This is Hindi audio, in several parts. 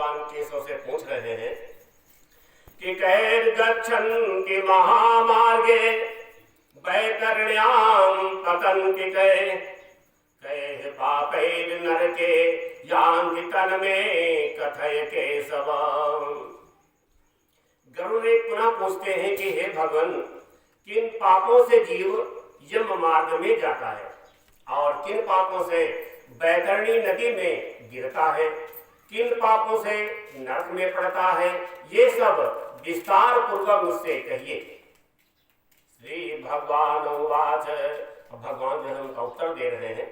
भगवान केशव से पूछ रहे हैं कि कैर गच्छन्ति महामार्गे वैतरण्यां पतन्ति कैः पापैर् नरके यान्ति तन्मे कथय केशव। गरुड़ पुनः पूछते हैं कि हे भगवान, किन पापों से जीव यम मार्ग में जाता है और किन पापों से बैतरणी नदी में गिरता है, किन पापों से नरक में पड़ता है, ये सब विस्तार पूर्वक मुझसे कहिए। श्री भगवान उवाच, भगवान जो हमका उत्तर दे रहे हैं,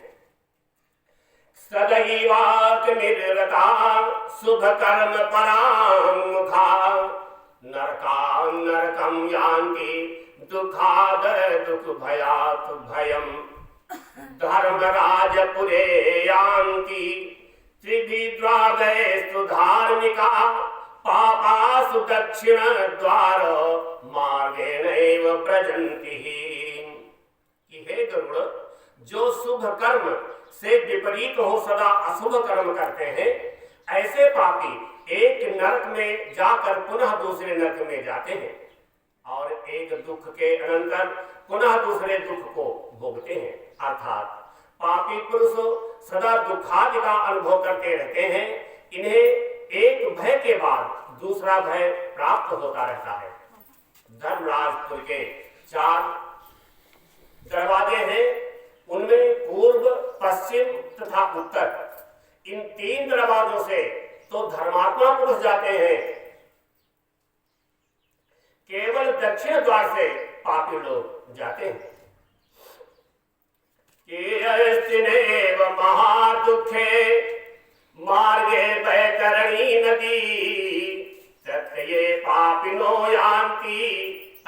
सदैवाक निर्रता शुभ कर्म परामुखा नरकम यान्ति दुखाद दुख भयात भयम धर्मराजपुरे यान्ति त्रिभिद्वारस्तु धार्मिका पापासु दक्षिण द्वार मार्गेणैव व्रजन्ति। हे गरुड़, जो शुभ कर्म से विपरीत हो सदा अशुभ कर्म करते हैं, ऐसे पापी एक नरक में जाकर पुनः दूसरे नरक में जाते हैं और एक दुख के अनंतर पुनः दूसरे दुख को भोगते हैं। अर्थात पापी पुरुष सदा दुखादि का अनुभव करते रहते हैं। इन्हें एक भय के बाद दूसरा भय प्राप्त होता रहता है। धर्मराजपुर के 4 दरवाजे हैं, उनमें पूर्व, पश्चिम तथा उत्तर, इन 3 दरवाजों से तो धर्मात्मा पुरुष जाते हैं, केवल दक्षिण द्वार से पापी लोग जाते हैं। केयस्तिनेव महादुखे मार्गे वैतरणी नदी तत्ये पापिनो यान्ति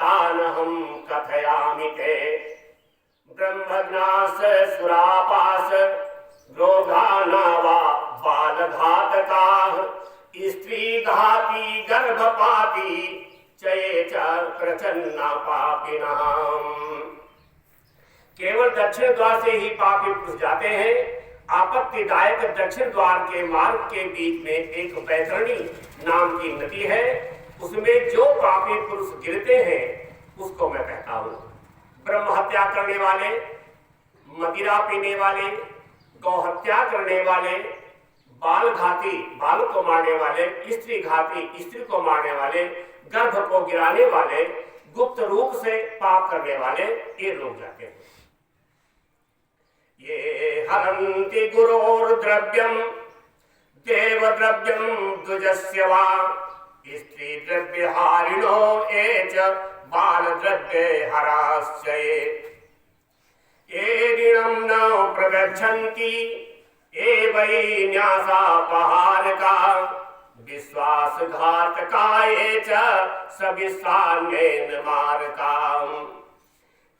तानहं कथयामि ते। ब्रह्मज्ञास सुरापास रोगानावा बालघातकाः स्त्री घाती गर्भपाती चये च प्रचन्ना पापिनः। केवल दक्षिण द्वार से ही पापी पुरुष जाते हैं। आपत्तिदायक दक्षिण द्वार के मार्ग के बीच में एक वैतरणी नाम की नदी है, उसमें जो पापी पुरुष गिरते हैं उसको मैं कहता हूँ। ब्रह्म हत्या करने वाले, मदिरा पीने वाले, गौ हत्या करने वाले, बाल घाती बाल को मारने वाले, स्त्री घाती स्त्री को मारने वाले, गर्भ को गिराने वाले, गुप्त रूप से पाप करने वाले, ये लोग जाते हैं। ये हरन्ति गुरोर्द्रव्यम देवद्रव्यम द्विजस्य वा स्त्री द्रव्य हारिणो एच बाल द्रव्य हराश्चये। ये ऋणं न प्रगच्छन्ति ये वै न्यासापहारका विश्वासघातकाये च सविश्वान्येन मारका।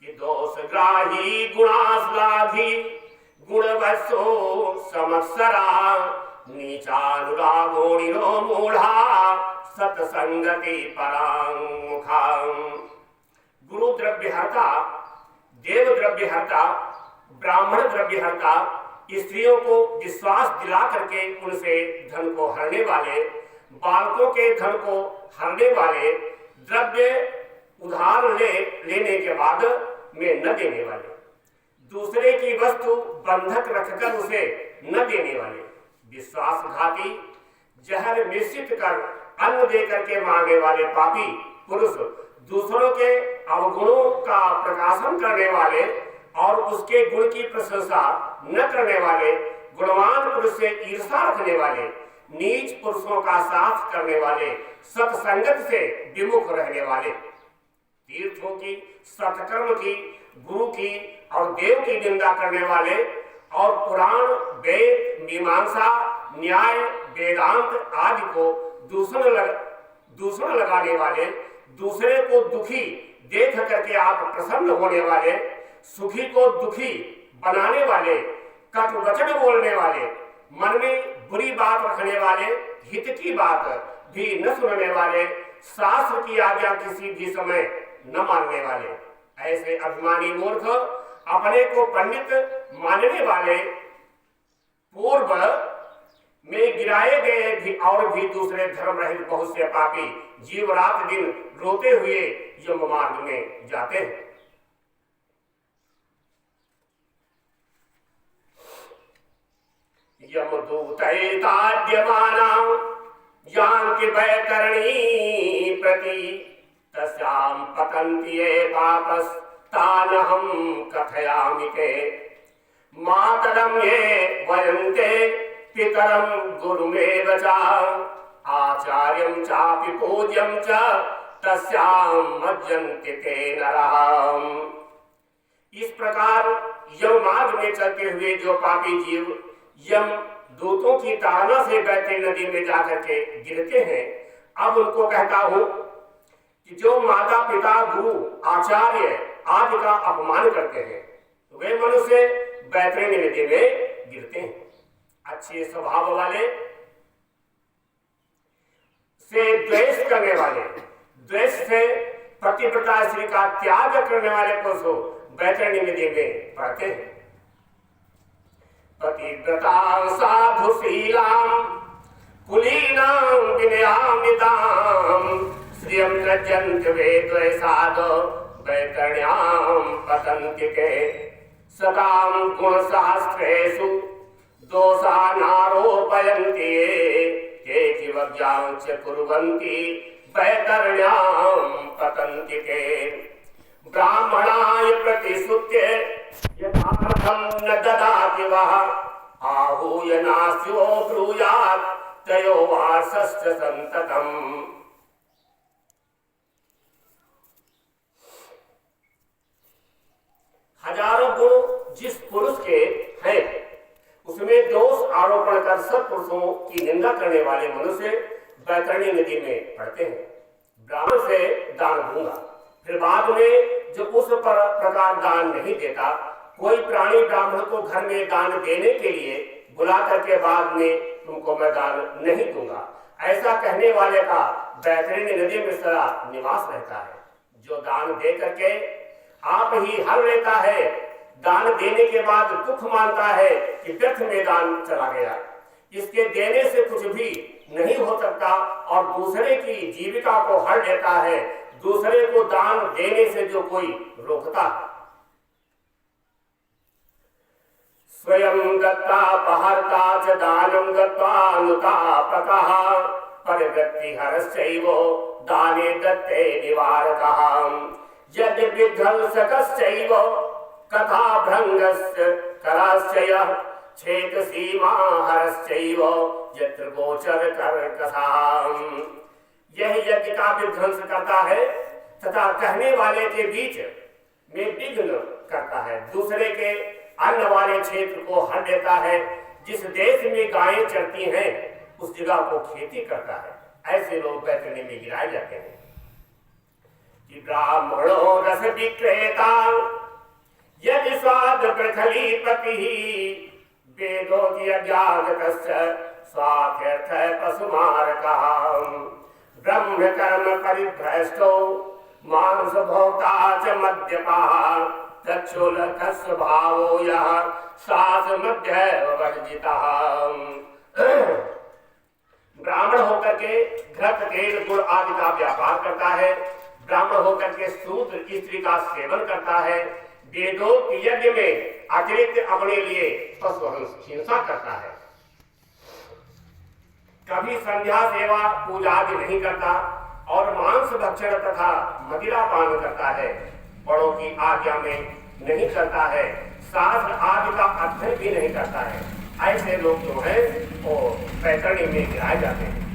कि दोषग्राही गुणाश्लाघी गुणवत्सो समत्सरा नीचानुरागोणिनो मूढ़ा सत्संगति परामुखा। गुरु द्रव्यहर्ता, देव द्रव्यहर्ता, ब्राह्मण द्रव्यहर्ता, स्त्रियों को विश्वास दिला करके उनसे धन को हरने वाले, बालकों के धन को हरने वाले, द्रव्य उधार लेने के बाद में न देने वाले, दूसरे की वस्तु बंधक रखकर उसे न देने वाले, विश्वासघाती, जहर मिश्रित कर अन्न देकर के मारने वाले पापी पुरुष, दूसरों के अवगुणों का प्रकाशन करने वाले और उसके गुण की प्रशंसा न करने वाले, गुणवान पुरुष से ईर्षा रखने वाले, नीच पुरुषों का साथ करने वाले, सत्संगत से विमुख रहने वाले, तीर्थों की, सत्कर्म की, गुरु की और देव की निंदा करने वाले और पुराण, वेद, मीमांसा, न्याय, वेदांत आदि को दूषण लगाने वाले, दूसरे को दुखी देख करके आप प्रसन्न होने वाले, सुखी को दुखी बनाने वाले, कटु वचन बोलने वाले, मन में बुरी बात रखने वाले, हित की बात भी न सुनने वाले, शास्त्र की आज्ञा किसी भी समय न मानने वाले, ऐसे अभिमानी मूर्ख, अपने को पंडित मानने वाले, पूर्व में गिराए गए भी और भी दूसरे धर्म रहित बहुत से पापी जीव रात दिन रोते हुए यम मार्ग में जाते हैं। यमदूतैताद्यमाना यान्ति वैतरणी प्रति तस्यां पतन्ति ये पापस्तानहं कथयामि ते मातरं ये वयन्ते पितरं गुरुमेव च आचार्यं चापि पूज्यं च तस्यां मज्जन्ति ते नरः। इस प्रकार यम मार्ग में चलते हुए जो पापी जीव यम दूतों की ताड़ना से बहते नदी में जाकर के गिरते हैं, अब उनको कहता हूं कि जो माता पिता गुरु आचार्य आदि का अपमान करते हैं वे मनुष्य बैतरणी नदी में गिरते हैं। अच्छे स्वभाव वाले से द्वेष करने वाले, द्वेष से पतिव्रता स्त्री का त्याग करने वाले पुरुषों बैतरणी नदी में पड़ते हैं। पतिव्रता साधुशीलां कुलीनां विनयान्वितां श्रियं रजन्ति वे द्वैसादो बैतरण्यां पतन्ति ते सदां गुणसहस्रेषु दोषानारोपयन्ति ये केचिवज्ञां च कुर्वन्ति बैतरण्यां पतन्ति ते ब्राह्मणाय प्रतिश्रुत्य यथार्थं न ददाति वः आहूय नास्यो ब्रूयात् तयो वासश्च सन्ततम्। हजारों गुण जिस पुरुष के हैं उसमें दोष आरोपण कर सब पुरुषों की निंदा करने वाले मनुष्य बैतरणी नदी में पड़ते हैं। ब्राह्मण से दान दूंगा, फिर बाद में जो उस प्रकार दान नहीं देता, कोई प्राणी ब्राह्मण को घर में दान देने के लिए बुला करके बाद में तुमको मैं दान नहीं दूंगा, ऐसा कहने वाले का बैतरणी नदी में सदा निवास रहता है। जो दान दे करके आप ही हर लेता है, दान देने के बाद दुख मानता है कि व्यर्थ में दान चला गया, इसके देने से कुछ भी नहीं हो सकता और दूसरे की जीविका को हर लेता है, दूसरे को दान देने से जो कोई रोकता है। स्वयं दत्ता पहर्ता च दानं दत्त्वा अनुतापकः परिवृत्ति हरश्चैव दाने दत्ते निवारकः यद् विध्वंसकश्चैव कथा भृंगस्य कराश्चयः छेद सीमा हरश्चैव यत्र गोचर कर्कशाम्। यह यज्ञ का विध्वंस करता है तथा कहने वाले के बीच में विघ्न करता है, दूसरे के अन्न वाले क्षेत्र को हर देता है। जिस देश में गायें चरती हैं उस जगह को खेती करता है। ऐसे लोग बैतरणी में गिराए जाते हैं। कि ब्राह्मणो रस विक्रेता यदि स्वाद प्रखलीपति वेदोति अज्ञातस्य स्वार्थर्थ पशुमारकः ब्रह्म कर्म परिभ्रष्टो मांस भोक्ता च मद्यपः तच्छूलकः स्वभावो यः सास मध्य वर्जितः। ब्राह्मण होकर के घृत तेल गुड़ आदि का व्यापार करता है, ब्राह्मण होकर के शूद्र स्त्री का सेवन करता है, वेदों के यज्ञ में अतिरिक्त अपने लिए पशु हिंसा करता है, कभी संध्या सेवा पूजा आदि नहीं करता और मांस भक्षण तथा मदिरा पान करता है, बड़ों की आज्ञा में नहीं करता है, शास्त्र आदि का अध्ययन भी नहीं करता है। ऐसे लोग जो है वो बैतरणी में गिराए जाते हैं।